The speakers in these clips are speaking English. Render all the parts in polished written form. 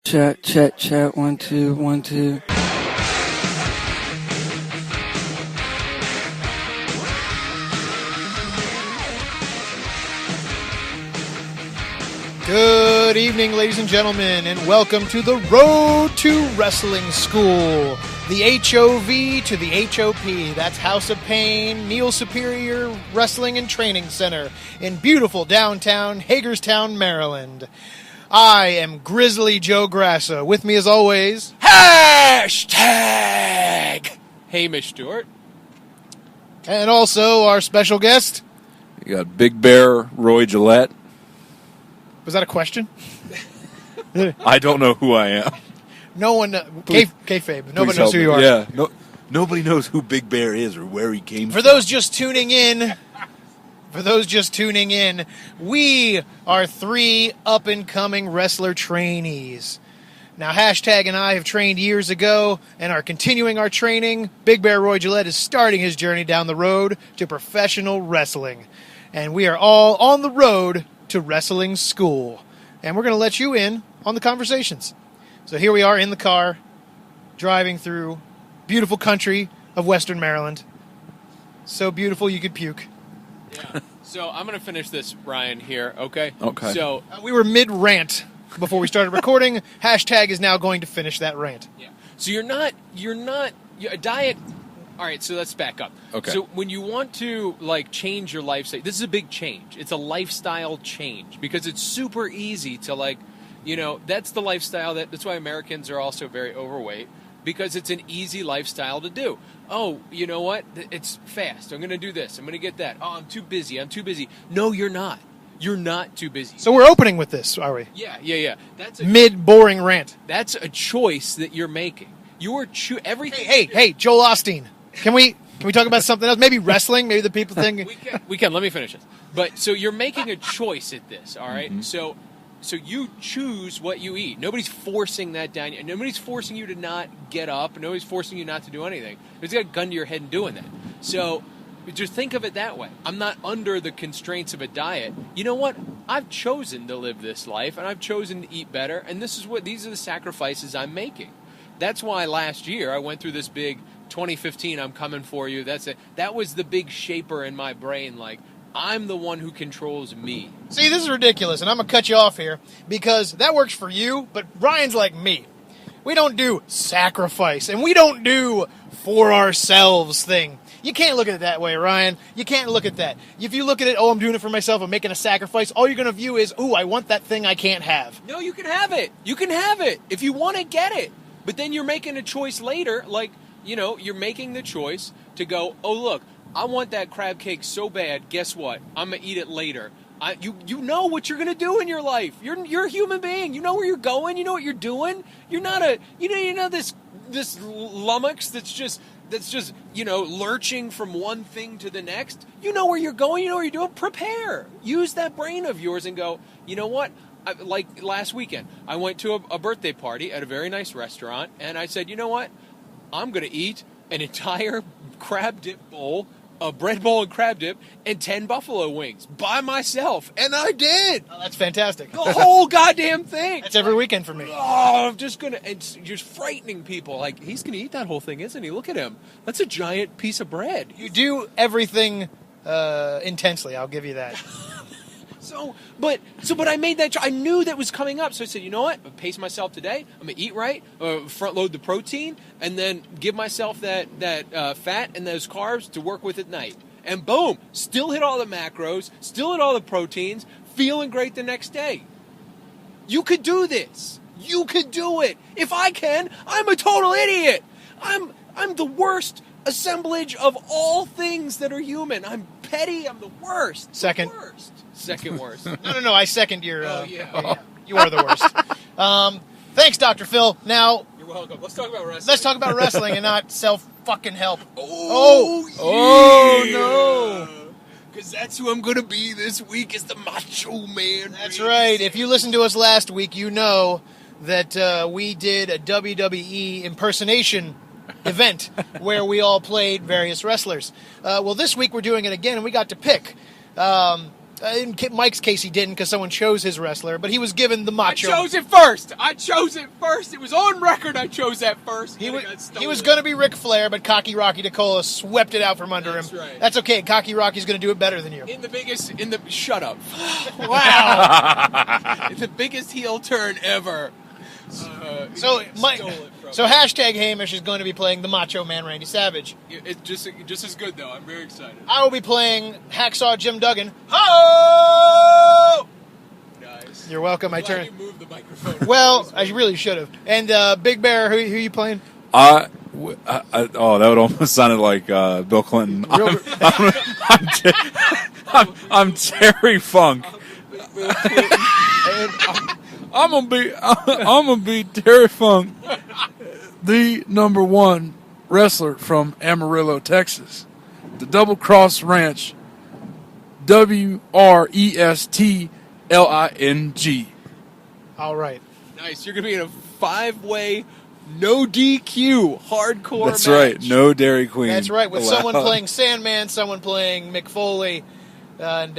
Chat, chat, chat, 1, 2, 1, 2. Good evening, ladies and gentlemen, and welcome to the Road to Wrestling School, the HOV to the HOP. That's House of Pain, Neil Superior Wrestling and Training Center in beautiful downtown Hagerstown, Maryland. I am Grizzly Joe Grasso. With me, as always, Hashtag Hamish Stewart. And also our special guest. You got Big Bear Roy Gillete. Was that a question? I don't know who I am. No one, kayfabe. Nobody Please knows help who me. you are. Yeah, nobody knows who Big Bear is or where he came from. For those just tuning in, we are three up-and-coming wrestler trainees. Now, Hashtag and I have trained years ago and are continuing our training. Big Bear Roy Gillete is starting his journey down the road to professional wrestling. And we are all on the road to wrestling school. And we're going to let you in on the conversations. So here we are in the car, driving through beautiful country of Western Maryland. So beautiful you could puke. Yeah. So I'm going to finish this, Ryan, here, okay? Okay. So We were mid-rant before we started recording. Hashtag is now going to finish that rant. yeah. So you're not a diet. All right, so let's back up. Okay. So when you want to change your lifestyle, this is a big change. It's a lifestyle change because it's super easy to that's the lifestyle that's why Americans are also very overweight, because it's an easy lifestyle to do. Oh, you know what? It's fast. I'm going to do this. I'm going to get that. Oh, I'm too busy. No, you're not. You're not too busy. So we're opening with this, are we? Yeah. That's Mid-boring rant. That's a choice that you're making. You're everything. Hey, Joel Osteen. Can we talk about something else? Maybe wrestling? Maybe the people think... We can. Let me finish this. But so you're making a choice at this, all right? Mm-hmm. So you choose what you eat. Nobody's forcing that down. Nobody's forcing you to not get up. Nobody's forcing you not to do anything. Nobody's got a gun to your head and doing that. So just think of it that way. I'm not under the constraints of a diet. You know what? I've chosen to live this life, and I've chosen to eat better, and these are the sacrifices I'm making. That's why last year I went through this big 2015, I'm coming for you. That was the big shaper in my brain. I'm the one who controls me. See, this is ridiculous, and I'm going to cut you off here, because that works for you, but Ryan's like me. We don't do sacrifice, and we don't do for ourselves thing. You can't look at it that way, Ryan. You can't look at that. If you look at it, I'm doing it for myself, I'm making a sacrifice, all you're going to view is, I want that thing I can't have. No, you can have it. You can have it. If you want to, get it. But then you're making a choice later, you're making the choice to go, oh, look, I want that crab cake so bad. Guess what? I'm going to eat it later. You know what you're going to do in your life. You're a human being. You know where you're going. You know what you're doing. You're not this lummox that's just lurching from one thing to the next. You know where you're going. You know what you're doing. Prepare. Use that brain of yours and go, you know what? Like last weekend, I went to a birthday party at a very nice restaurant, and I said, you know what? I'm going to eat an entire crab dip bowl, a bread bowl and crab dip, and 10 buffalo wings by myself. And I did. Oh, that's fantastic. The whole goddamn thing. That's every weekend for me. Oh, I'm just going to, and just frightening people. He's going to eat that whole thing, isn't he? Look at him. That's a giant piece of bread. You do everything intensely, I'll give you that. But I made that. I knew that was coming up, so I said, you know what? I'm gonna pace myself today. I'm gonna eat right, front load the protein, and then give myself that fat and those carbs to work with at night. And boom, still hit all the macros, still hit all the proteins, feeling great the next day. You could do this. You could do it. If I can, I'm a total idiot. I'm the worst assemblage of all things that are human. I'm petty. I'm the worst. Second worst. No, I second your... yeah. You are the worst. Thanks, Dr. Phil. Now... You're welcome. Let's talk about wrestling. Let's talk about wrestling and not self-fucking-help. Oh, no. Because that's who I'm going to be this week, is the Macho Man. That's right. If you listened to us last week, you know that we did a WWE impersonation event where we all played various wrestlers. Well, this week we're doing it again, and we got to pick. In Mike's case, he didn't because someone chose his wrestler, but he was given the Macho. I chose it first. It was on record. I chose that first. He was going to be Ric Flair, but Cocky Rocky DeCola swept it out from under him. Right. That's okay. Cocky Rocky's going to do it better than you. Shut up. Wow. The biggest heel turn ever. So hashtag Hamish is going to be playing the Macho Man Randy Savage. It's just as good, though. I'm very excited. I will be playing Hacksaw Jim Duggan. Ho! Nice. You're welcome. I You moved the microphone. Well, I really should have. And Big Bear, who you playing? Oh, that would almost sounded like Bill Clinton. I'm Terry Funk. I'm gonna be Terry Funk, the #1 wrestler from Amarillo, Texas, the Double Cross Ranch, WRESTLING. All right. Nice. You're gonna be in a 5-way, no DQ, hardcore. That's match. right. No Dairy Queen. That's right. With allowed. someone playing Sandman, someone playing Mick Foley, and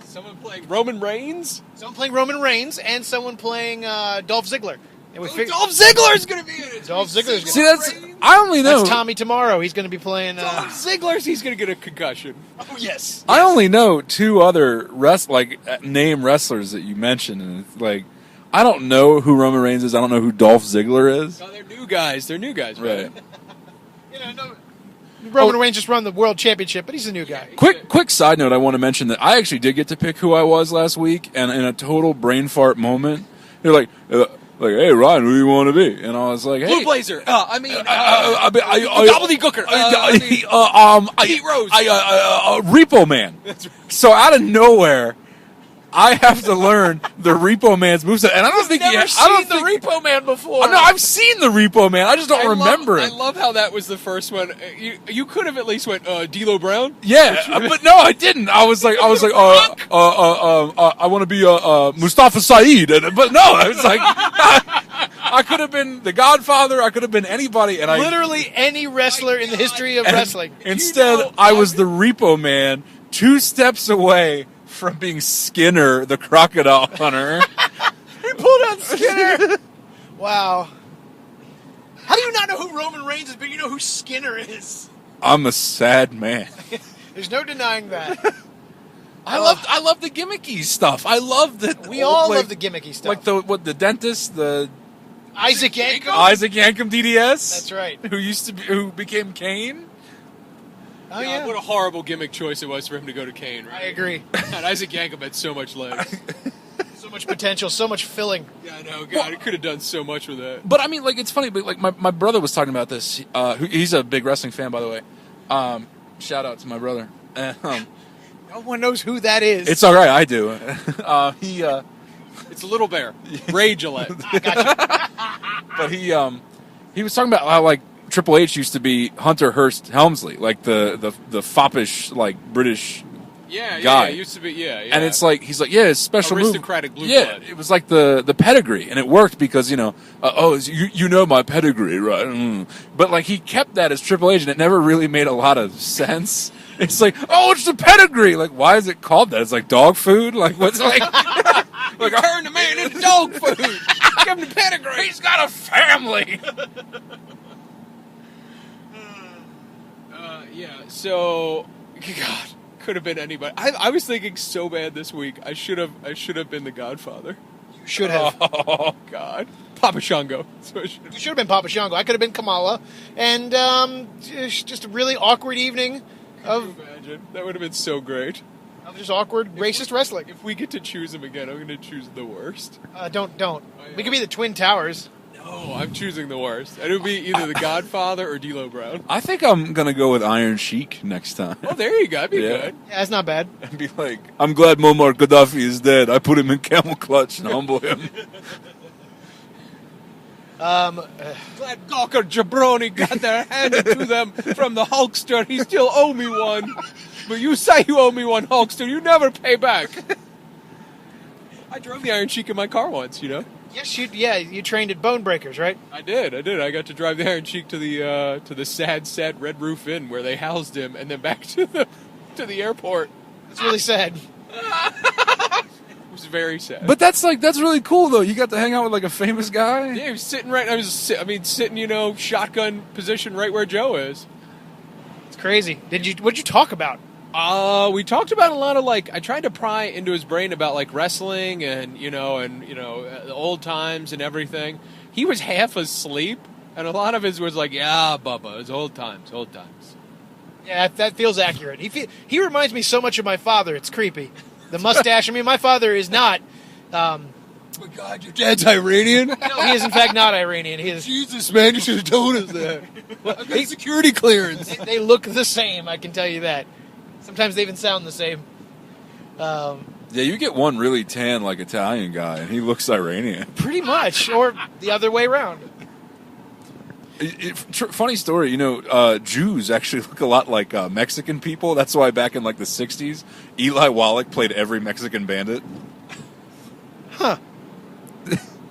Someone playing Roman Reigns. someone playing Roman Reigns, and someone playing Dolph Ziggler. And we fig- Dolph Ziggler's gonna be in it. Dolph Ziggler's See, I only know. That's Tommy Tomorrow. He's going to be playing. Dolph Ziggler's. He's gonna get a concussion. Oh yes. I only know 2 other name wrestlers that you mentioned, and it's like I don't know who Roman Reigns is. I don't know who Dolph Ziggler is. No, they're new guys. Right. Roman Reigns just won the world championship, but he's a new guy. Quick side note, I want to mention that I actually did get to pick who I was last week, and in a total brain fart moment, they're like, hey, Ryan, who do you want to be? And I was like, hey. Blue Blazer. Gobbledygooker. Pete Rose. Repo Man. So out of nowhere, I have to learn the Repo Man's moveset, and I don't think Never seen the Repo Man before. No, I've seen the Repo Man. I just don't remember it. I love how that was the first one. You could have at least went D'Lo Brown. Yeah, but no, I didn't. I was like, I want to be Mustafa Saeed, but no, I was like, I could have been the Godfather. I could have been anybody, and Literally any wrestler in the history of wrestling. Instead, I was the Repo Man, 2 steps away from being Skinner, the crocodile hunter. He pulled out Skinner. Wow. How do you not know who Roman Reigns is, but you know who Skinner is? I'm a sad man. There's no denying that. I love the gimmicky stuff. I love that. We all love the gimmicky stuff. Like the dentist, the Isaac Yankum. Isaac Yankum DDS. That's right. Who became Kane. Oh yeah. What a horrible gimmick choice it was for him to go to Kane, right? I agree. God, Isaac Yankum had so much legs. So much potential, so much filling. Yeah, I know. God, he could have done so much with that. But I mean, like, it's funny. But like, my brother was talking about this. He's a big wrestling fan, by the way. Shout out to my brother. No one knows who that is. It's all right. I do. It's a little bear, Ray Gillette. But he was talking about how like Triple H used to be Hunter Hearst Helmsley, like the foppish like British guy. Yeah, it used to be. Yeah. And it's like he's like, yeah, his special aristocratic move. blue Yeah, blood. it was like the pedigree, and it worked because you know my pedigree, right? But like he kept that as Triple H, and it never really made a lot of sense. It's like, oh, it's the pedigree. Like, why is it called that? It's like dog food. Like, what's like? Like, turn the man into dog food. Give him the pedigree. He's got a family. Yeah. So, God, could have been anybody. I was thinking so bad this week. I should have been the Godfather. You should have. Oh God, Papa Shango. You should have been Papa Shango. I could have been Kamala, and just a really awkward evening of. Can you imagine? That would have been so great. Of just awkward racist wrestling. If we get to choose him again, I'm going to choose the worst. Don't. We could be the Twin Towers. No, I'm choosing the worst. And it would be either the Godfather or D'Lo Brown. I think I'm gonna go with Iron Sheik next time. Oh, there you go. That'd be good. Yeah, that's not bad. And be like, I'm glad Muammar Gaddafi is dead. I put him in camel clutch and humble him. Glad Gawker Jabroni got their handed to them from the Hulkster. He still owe me one. But you say you owe me one, Hulkster. You never pay back. I drove the Iron Sheik in my car once, you know? Yes, you trained at Bone Breakers, right? I did. I got to drive the Iron Sheik to the sad Red Roof Inn where they housed him, and then back to the airport. It's really sad. It was very sad. But that's really cool though. You got to hang out with like a famous guy. Yeah, he was sitting right. Sitting, shotgun position right where Joe is. It's crazy. What'd you talk about? We talked about a lot of I tried to pry into his brain about wrestling and the old times and everything. He was half asleep, and a lot of his was yeah, Bubba, it was old times. Yeah, that feels accurate. He reminds me so much of my father. It's creepy. The mustache. I mean, my father is not. Oh my God, your dad's Iranian? No, he is in fact not Iranian. He is. Jesus, man, you should have told us that. I've got security clearance. They look the same. I can tell you that. Sometimes they even sound the same. Yeah, you get one really tan Italian guy, and he looks Iranian. Pretty much, or the other way around. Funny story, Jews actually look a lot like Mexican people. That's why back in the 60s, Eli Wallach played every Mexican bandit. Huh.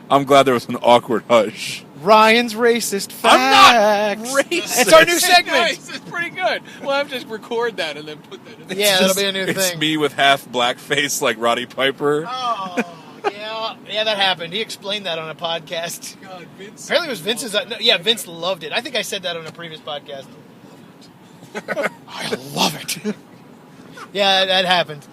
I'm glad there was an awkward hush. Ryan's racist facts. I'm not racist. It's our new segment. Nice. It's pretty good. We'll have to record that and then put that in. Yeah, that'll be a new thing. It's me with half blackface like Roddy Piper. Oh, yeah, that happened. He explained that on a podcast. God, Vince. Apparently it was Vince's. Yeah, Vince loved it. I think I said that on a previous podcast. I love it. Yeah, that happened.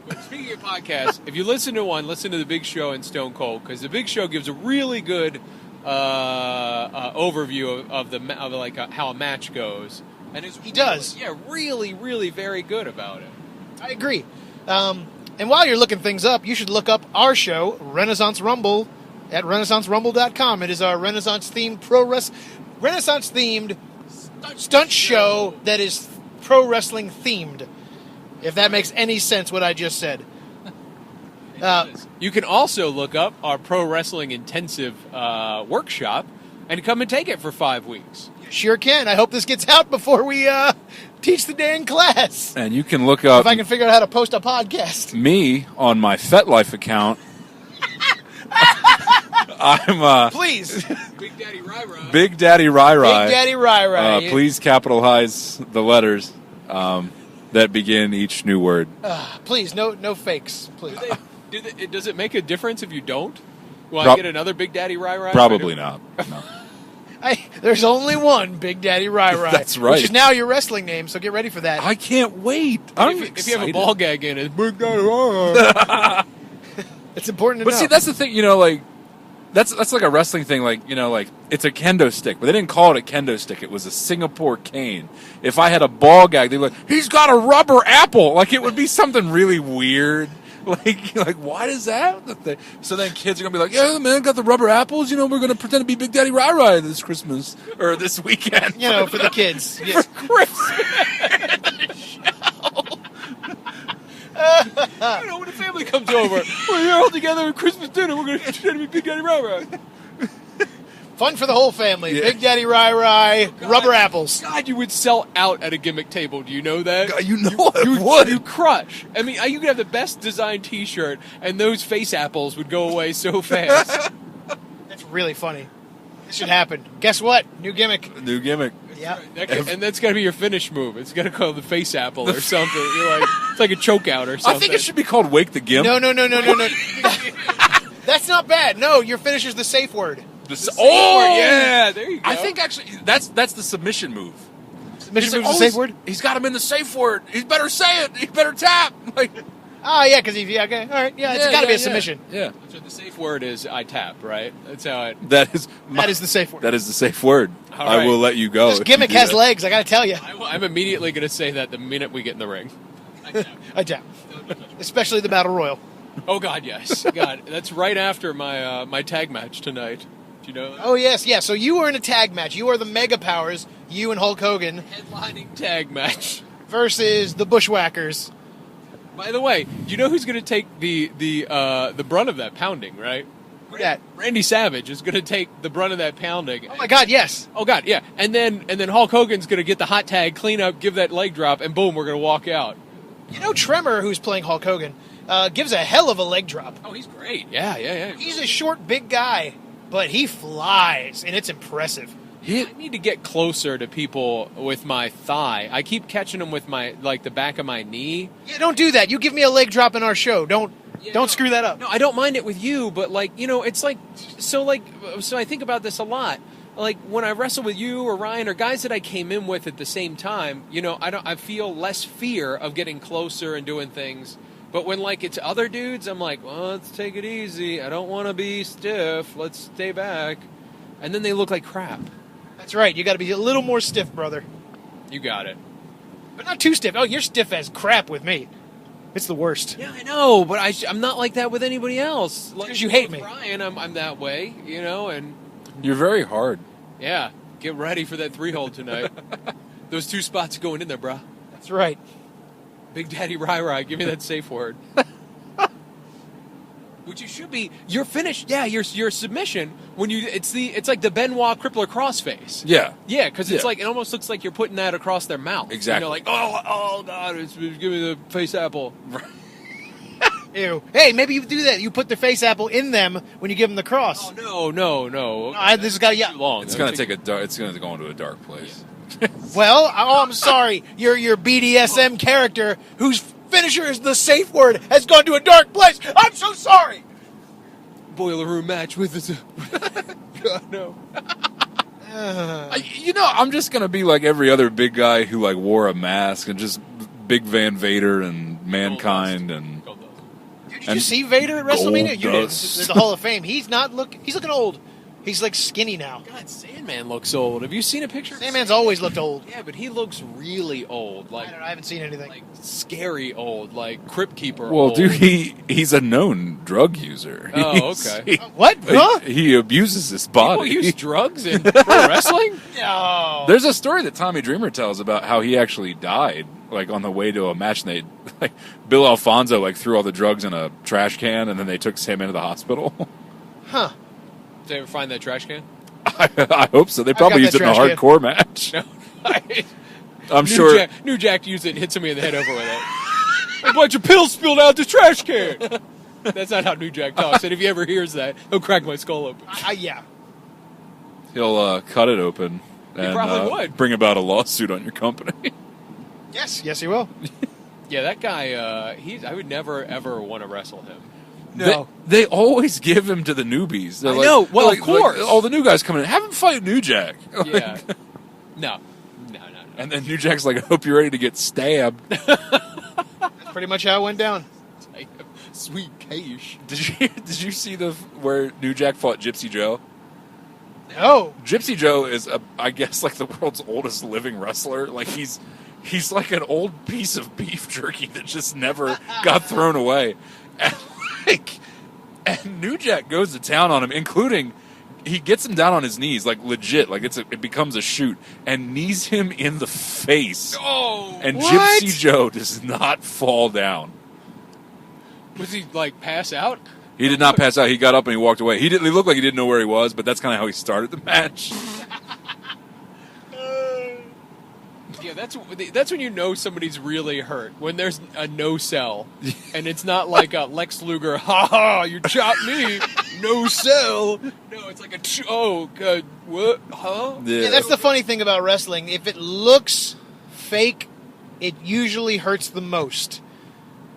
But speaking of podcasts, if you listen to one, listen to The Big Show and Stone Cold, because The Big Show gives a really good overview of how a match goes, and he does. Yeah, really, really very good about it. I agree. And while you're looking things up, you should look up our show, Renaissance Rumble, at renaissancerumble.com. It is our Renaissance-themed Renaissance-themed stunt show that is pro wrestling themed. If that makes any sense, what I just said. You can also look up our pro wrestling intensive workshop and come and take it for 5 weeks. You sure can. I hope this gets out before we teach the day in class. And you can look up... If I can figure out how to post a podcast. Me on my FetLife account. I'm... Please. Big Daddy RyRy. Big Daddy RyRy. Big Daddy RyRy. Please capitalize the letters that begin each new word. Please, no fakes, please. Does it make a difference if you don't? Will I get another Big Daddy RyRy? Probably not. No. There's only one Big Daddy RyRy. That's right. Which is now your wrestling name, so get ready for that. I can't wait. If you have a ball gag in it, Big Daddy RyRy. It's important to know. But see, that's the thing, that's like a wrestling thing, it's a kendo stick, but they didn't call it a kendo stick. It was a Singapore cane. If I had a ball gag, they'd be like, he's got a rubber apple. It would be something really weird. Why does that? So then kids are going to be like, yeah, man, got the rubber apples. We're going to pretend to be Big Daddy RyRy this Christmas, or this weekend. For the kids. For Christmas. When the family comes over, we're here all together at Christmas dinner, we're going to pretend to be Big Daddy RyRy. Fun for the whole family. Yeah. Big Daddy RyRy, rubber apples. God, you would sell out at a gimmick table. Do you know that? God, I would. You'd crush. I mean, you could have the best designed T-shirt, and those face apples would go away so fast. That's really funny. This should happen. Guess what? New gimmick. New gimmick. Yeah. And that's got to be your finish move. It's got to call the face apple or something. It's like a choke out or something. I think it should be called Wake the Gimp. No. That's not bad. No, your finish is the safe word. Yeah, there you go. I think actually that's the submission move. Submission move is the safe word? He's got him in the safe word. He better say it. He better tap. Yeah, because okay, all right, yeah, it's got to be a submission. Yeah. So the safe word is I tap, right? That's how it. That is the safe word. That is the safe word. All right. I will let you go. This gimmick has legs. I got to tell you. I'm immediately going to say that the minute we get in the ring. I tap. Especially the Battle Royal. Oh God, yes. God, that's right after my tag match tonight. Do you know that? Oh yes, yeah. So you were in a tag match. You are the Mega Powers. You and Hulk Hogan. Headlining tag match versus the Bushwhackers. By the way, do you know who's going to take the brunt of that pounding, right? Yeah. Randy Savage is going to take the brunt of that pounding. Oh my God, yes. Oh God, yeah. And then Hulk Hogan's going to get the hot tag, clean up, give that leg drop, and boom, we're going to walk out. Tremor, who's playing Hulk Hogan, gives a hell of a leg drop. Oh, he's great. Yeah. He's a short, big guy, but he flies, and it's impressive. I need to get closer to people with my thigh. I keep catching them with my the back of my knee. Yeah, don't do that. You give me a leg drop in our show. Don't screw that up. No, I don't mind it with you, but it's so I think about this a lot. Like when I wrestle with you or Ryan or guys that I came in with at the same time, I feel less fear of getting closer and doing things. But when it's other dudes, I'm like, well, let's take it easy. I don't want to be stiff. Let's stay back. And then they look like crap. That's right. You got to be a little more stiff, brother. You got it. But not too stiff. Oh, you're stiff as crap with me. It's the worst. Yeah, I know, but I'm not like that with anybody else. Because you hate me. Ryan, I'm that way, and... You're very hard. Yeah, get ready for that 3-hole tonight. Those 2 spots going in there, brah. That's right. Big Daddy RyRy, give me that safe word. Which you should be. Your finish, yeah. Your submission when it's like the Benoit crippler crossface. Yeah, yeah, because it's it almost looks like you're putting that across their mouth. Exactly. Like oh god, give me the face apple. Ew. Hey, maybe you do that. You put the face apple in them when you give them the cross. Oh no. This has got too long. It's gonna It's gonna go into a dark place. Yeah. Well, I'm sorry. Your BDSM character whose finisher is the safe word has gone to a dark place. I'm so sorry. Boiler room match with this. God no. I'm just gonna be like every other big guy who wore a mask and just Big Van Vader and Mankind and. Did you see Vader at WrestleMania? You did. Dust. There's the Hall of Fame. He's looking old. He's skinny now. God, Sandman looks old. Have you seen a picture? Sandman's always looked old. Yeah, but he looks really old. I don't know. I haven't seen anything. Scary old, like Crypt Keeper Well, old. dude, he's a known drug user. Oh, okay. What? Huh? He abuses his body. People use drugs in pro wrestling? No. There's a story that Tommy Dreamer tells about how he actually died, on the way to a match. And they, Bill Alfonso, threw all the drugs in a trash can, and then they took him into the hospital. Huh. Did they ever find that trash can? I hope so. They probably used it in a trash can. hardcore match. No. I'm sure. New Jack used it and hit somebody in the head over with it. A bunch of pills spilled out the trash can. That's not how New Jack talks. And if he ever hears that, he'll crack my skull open. Yeah. He'll cut it open and probably would. bring about a lawsuit on your company. Yes, he will. Yeah, that guy, I would never, ever want to wrestle him. No. They always give him to the newbies. They're I know. Well, of course. all the new guys coming in, have him fight New Jack. Yeah. No. And then New Jack's like, I hope you're ready to get stabbed. That's pretty much how it went down. Sweet cash. Did you see where New Jack fought Gypsy Joe? No. Gypsy Joe is, I guess, the world's oldest living wrestler. He's like an old piece of beef jerky that just never got thrown away. And New Jack goes to town on him, including he gets him down on his knees, legit, it becomes a shoot, and knees him in the face. Oh, and what? Gypsy Joe does not fall down. Was he pass out? He did not pass out. He got up and he walked away. He looked like he didn't know where he was, but that's kind of how he started the match. Yeah, that's when you know somebody's really hurt. When there's a no sell, and it's not like a Lex Luger, ha ha, you chopped me, no sell. No, it's like oh god, what, huh? Yeah, that's the funny thing about wrestling. If it looks fake, it usually hurts the most.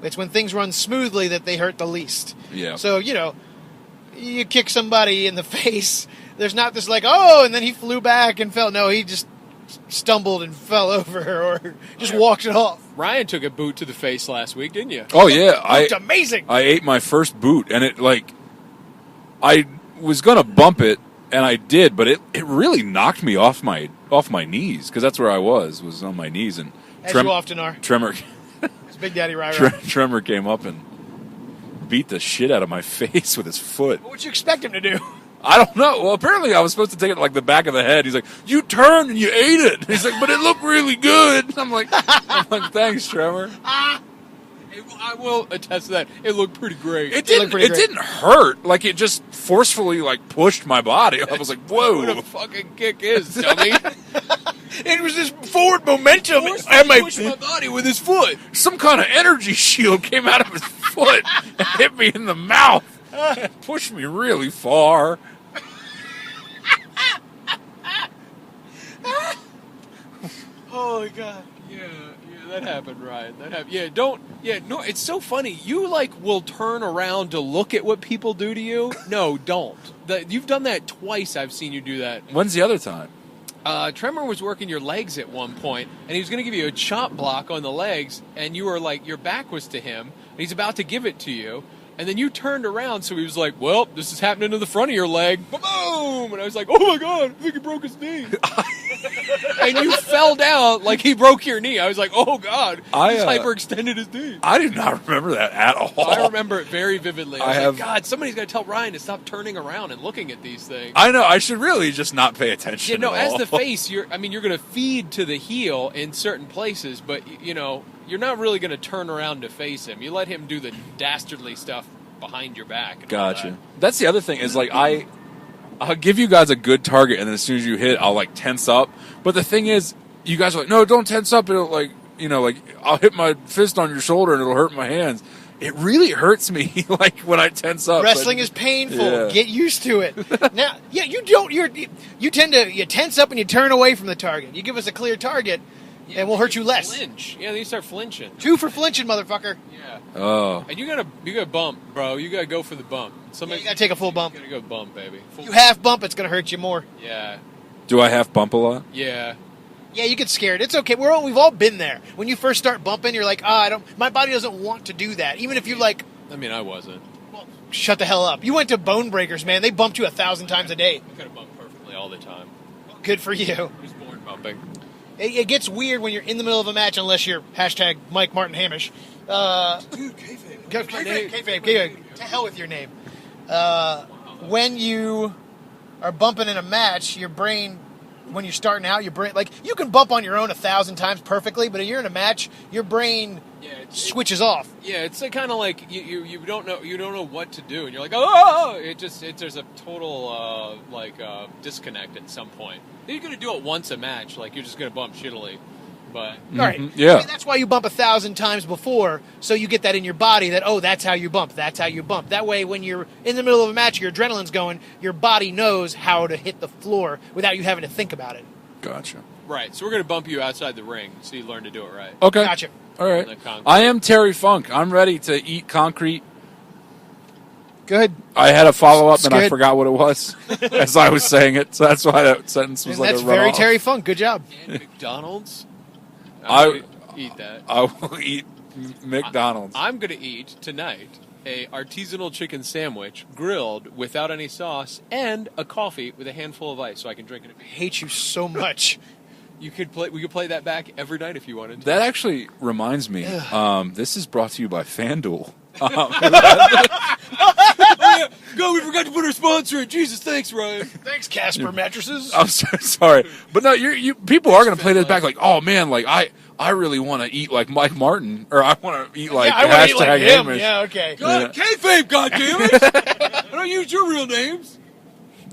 It's when things run smoothly that they hurt the least. Yeah. So, you kick somebody in the face, there's not this oh, and then he flew back and fell. No, he just stumbled and fell over or just walked it off. Ryan took a boot to the face last week, didn't you? Oh, yeah. It looked amazing. I ate my first boot, and it, I was going to bump it, and I did, but it really knocked me off my knees, because that's where I was on my knees. And As you often are. Tremor... It's Big Daddy RyRy. Tremor came up and beat the shit out of my face with his foot. What would you expect him to do? I don't know. Well, apparently I was supposed to take it the back of the head. He's like, you turned and you ate it. He's like, but it looked really good. I'm like, thanks, Tremor. I will attest to that. It looked pretty great. It didn't hurt. It just forcefully pushed my body. I was like, whoa. What a fucking kick is, dummy. It was this forward momentum. Pushed my body with his foot. Some kind of energy shield came out of his foot and hit me in the mouth. It pushed me really far. Oh my god. Yeah, that happened, Ryan. That happened. No, it's so funny. You, will turn around to look at what people do to you. No, don't. You've done that twice. I've seen you do that. When's the other time? Tremor was working your legs at one point, and he was going to give you a chop block on the legs, and you were your back was to him, and he's about to give it to you. And then you turned around, so he was like, well, this is happening to the front of your leg. Boom! And I was like, oh my god, I think he broke his knee. And you fell down like he broke your knee. I was like, oh god, he's hyperextended his knee. I do not remember that at all. I remember it very vividly. I was like, God, somebody's got to tell Ryan to stop turning around and looking at these things. I know, I should really just not pay attention. Yeah, no, at as all. the face, you're going to feed to the heel in certain places, but, you're not really going to turn around to face him. You let him do the dastardly stuff behind your back. Gotcha. That's the other thing is I'll give you guys a good target, and then as soon as you hit, I'll tense up. But the thing is, you guys are like, no, don't tense up. It'll I'll hit my fist on your shoulder and it'll hurt my hands. It really hurts me when I tense up. Wrestling is painful. Yeah. Get used to it. Now, yeah, you tend to tense up and you turn away from the target. You give us a clear target, and we'll hurt you less. Flinch. Yeah, then you start flinching. 2 for flinching, motherfucker. Yeah. Oh. And you gotta bump, bro. You gotta go for the bump. You gotta take a full bump. You gotta go bump, baby. You half bump, it's gonna hurt you more. Yeah. Do I half bump a lot? Yeah. Yeah, you get scared. It's okay. We've all been there. When you first start bumping, you're like, my body doesn't want to do that. Even if you I wasn't. Well, shut the hell up. You went to Bone Breakers, man. They bumped you 1,000 times a day. I could have bumped perfectly all the time. Good for you. I was born bumping. It gets weird when you're in the middle of a match unless you're hashtag Mike Martin Hamish. Dude, kayfabe. Kayfabe. To hell with your name. When you are bumping in a match, your brain, when you're starting out, your brain, you can bump on your own 1,000 times perfectly, but if you're in a match, your brain switches off. Yeah, it's kind of like you don't know what to do, and you're like, oh, there's a total disconnect at some point. You're gonna do it once a match, you're just gonna bump shittily, but all right, yeah. I mean, that's why you bump 1,000 times before, so you get that in your body that that's how you bump. That's how you bump. That way, when you're in the middle of a match, your adrenaline's going, your body knows how to hit the floor without you having to think about it. Gotcha. right. So we're gonna bump you outside the ring, so you learn to do it right. Okay. Gotcha. All right. I am Terry Funk. I'm ready to eat concrete. Good. I had a follow-up and I good. forgot what it was as I was saying it, so that's why that sentence was And that's a very run-off. Terry Funk. Good job. And McDonald's. I eat that. I will eat McDonald's. I'm gonna eat tonight a artisanal chicken sandwich grilled without any sauce and a coffee with a handful of ice so I can drink it. I hate you so much. We could play that back every night if you wanted to. That actually reminds me. This is brought to you by FanDuel. Go, we forgot to put our sponsor in. Jesus, thanks, Ryan. Thanks, Casper Mattresses. I'm so sorry, but no, you people are going to play this back like, oh man, like I really want to eat like Mike Martin, or I want to eat like I wanna eat like hashtag him. Hamish. Yeah, okay. God, kayfabe, goddammit! I don't use your real names.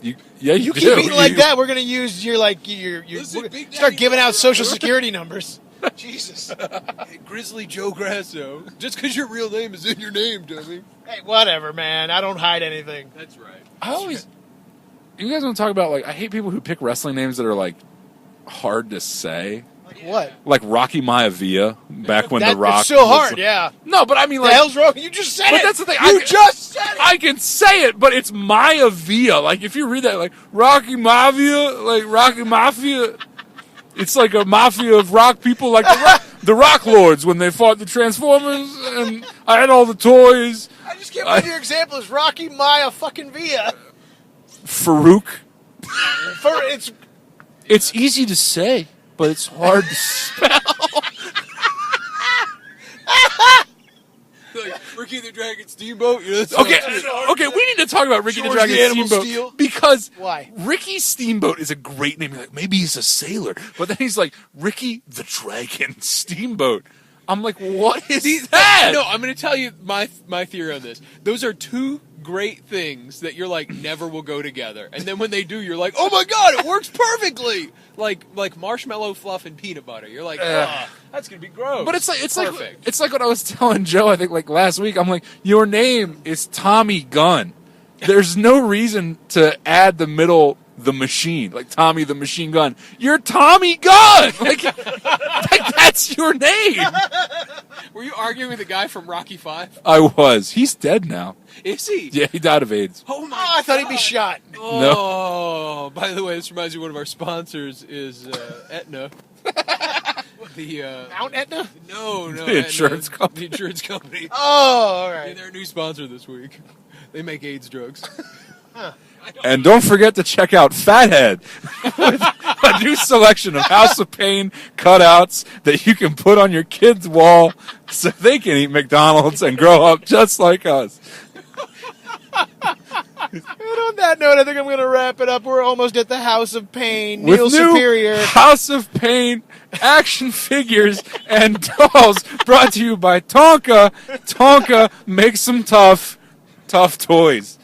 You You do. keep eating like that, we're gonna use your Listen, Big start Daddy giving out Roy. social security numbers. Jesus. Hey, Grizzly Joe Grasso. Just because your real name is in your name, dummy. Hey, whatever, man. I don't hide anything. That's right. I always. You guys want to talk about like I hate people who pick wrestling names that are like hard to say. Like what? Like Rocky Maivia back when The Rock. It's so was- hard, yeah. No, but I mean The like. hell's wrong? You just said But it. that's the thing. You just said it. I can say it, but it's Maivia. Like if you read that, like Rocky Maivia, like Rocky Mafia. It's like a mafia of rock people, like the Rock Lords when they fought the Transformers, and I had all the toys. I just can't believe your example is Rocky Maya fucking Via. Farouk. It's easy to say, but it's hard to spell. Like Ricky the Dragon Steamboat. Okay, we need to talk about Ricky the George Dragon the Animal Steamboat Steel? because Why? Ricky Steamboat is a great name. You're like maybe he's a sailor, but then he's like Ricky the Dragon Steamboat. I'm like, what is that? No, I'm going to tell you my theory on this. Those are two great things that you're like never will go together, and then when they do, you're like, oh my god, it works perfectly. Like marshmallow fluff and peanut butter. You're like, that's gonna be gross. But it's perfect. like what I was telling Joe. I think like last week. I'm like, your name is Tommy Gunn. There's no reason to add the middle the Machine, like Tommy the Machine Gun. You're Tommy Gunn! Like that's your name! Were you arguing with the guy from Rocky V? I was. He's dead now. Is he? Yeah, he died of AIDS. Oh my! I thought he'd be shot. Oh, by the way, this reminds me of one of our sponsors is Aetna. The Mount Etna? No, The insurance company. The insurance company. Oh, all right. They're a new sponsor this week. They make AIDS drugs. And don't forget to check out Fathead with a new selection of House of Pain cutouts that you can put on your kids' wall so they can eat McDonald's and grow up just like us. And on that note, I think I'm going to wrap it up. We're almost at the House of Pain. With Neil new Superior. House of Pain action figures and dolls brought to you by Tonka. Tonka makes some tough toys.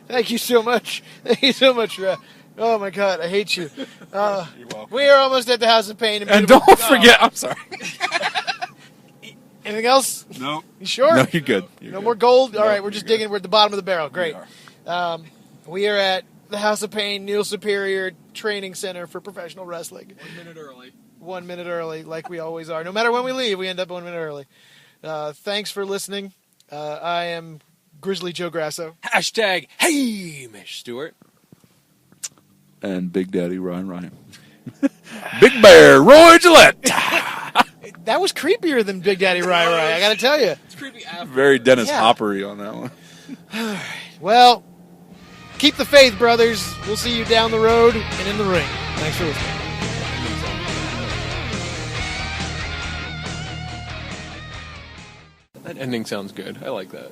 Thank you so much. Thank you so much. Oh, my God. I hate you. You're welcome. We are almost at the House of Pain. And don't forget, I'm sorry. Anything else? No. You sure? No, you're good. No more gold? All right, we're just you're digging. We're at the bottom of the barrel. Great. We We are at the House of Pain, Neil Superior Training Center for Professional Wrestling. 1 minute early. 1 minute early, like we always are. No matter when we leave, we end up 1 minute early. Thanks for listening. I am Grizzly Joe Grasso. Hashtag Hamish Stewart. And Big Daddy Ryan. Big Bear Roy Gillete. That was creepier than Big Daddy RyRy, I got to tell you. It's creepy after. Very Dennis Yeah. Hopper-y on that one. Well, keep the faith, brothers. We'll see you down the road and in the ring. Thanks for listening. That ending sounds good. I like that.